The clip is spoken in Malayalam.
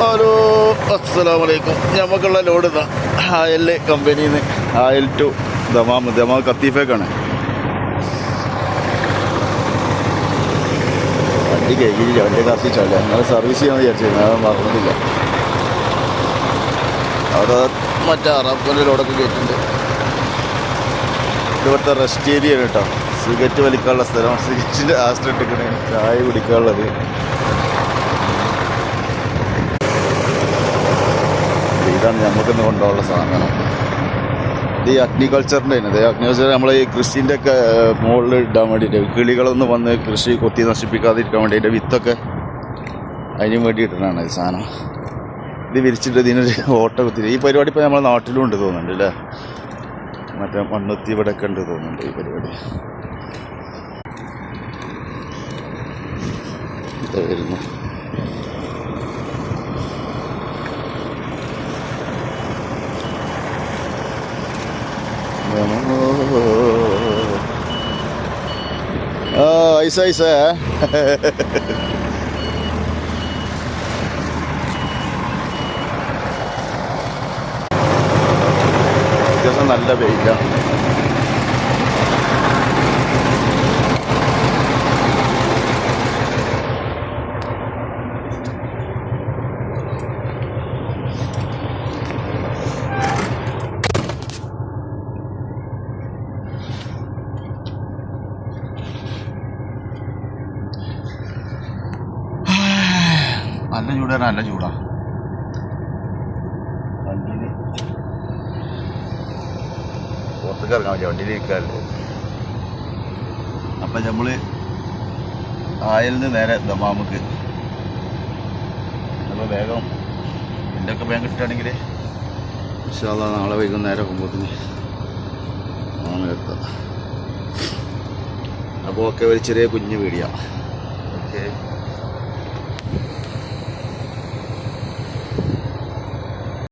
ഹലോ, അസ്സലാമലൈക്കും. നമുക്കുള്ള ലോഡ് ഇതാ ആയൽ കമ്പനിയിൽ നിന്ന് ആയൽ ടു ദമാം കത്തീഫേക്കാണ്. വണ്ടി കഴിഞ്ഞില്ല, വണ്ടി കത്തിച്ചല്ല. ഞങ്ങൾ സർവീസ് ചെയ്യാൻ വിചാരിച്ചിരുന്നു, ഞാൻ മറന്നില്ല. അവിടെ മറ്റേ അറാബിൻ്റെ ലോഡൊക്കെ കയറ്റുന്നുണ്ട്. ഇവിടുത്തെ റെസ്റ്റ് ഏരിയ ആണ് കേട്ടോ. സിഗരറ്റ് വലിക്കാനുള്ള സ്ഥലം, സിഗരറ്റിൻ്റെ ആസ്റ്റർ ഇട്ടിക്കണേ, ചായ കുടിക്കാനുള്ളത്. ഇതാണ് നമുക്കിന്ന് കൊണ്ടുപോകാനുള്ള സാധനം. ഇത് ഈ അഗ്രികൾച്ചറിൻ്റെ ആണ്. അഗ്രികൾച്ചർ നമ്മൾ ഈ കൃഷിൻ്റെ ഒക്കെ മുകളിൽ ഇടാൻ വേണ്ടിയിട്ട്, കിളികളൊന്നും വന്ന് കൃഷി കൊത്തി നശിപ്പിക്കാതിരിക്കാൻ വേണ്ടി അതിൻ്റെ വിത്തൊക്കെ അതിന് വേണ്ടിയിട്ടാണ് ഈ സാധനം. ഇത് വിരിച്ചിട്ട് ഇതിനൊരു ഓട്ട കുത്തി. ഈ പരിപാടി ഇപ്പോൾ നമ്മുടെ നാട്ടിലും ഉണ്ട് തോന്നുന്നുണ്ട് അല്ലേ. മറ്റേ മണ്ണുത്തി ഇവിടെയൊക്കെ ഉണ്ട് തോന്നുന്നുണ്ട് ഈ പരിപാടി. ഇതായിരുന്നു ഐസ അത്യാവശ്യം നല്ല വെയിലാണ്. നല്ല ചൂടാണ്, നല്ല ചൂടാണ്. വണ്ടിയിൽ പുറത്തേക്ക് ഇറങ്ങാൻ പറ്റില്ല, വണ്ടിയിൽ ഇരിക്കാറില്ല. അപ്പം നമ്മൾ ആയലിൽ നിന്ന് നേരെ ദമാമുക്ക്. അപ്പോൾ വേഗം ഇതിൻ്റെയൊക്കെ വേഗം കിട്ടുകയാണെങ്കിൽ ഇൻഷാ അല്ലാഹ് നാളെ വൈകുന്നേരം ആകുമ്പോഴത്തേന് അങ്ങനെ എത്താം. അപ്പോൾ ഒക്കെ ഒരു ചെറിയ കുഞ്ഞ് വീഡിയോ.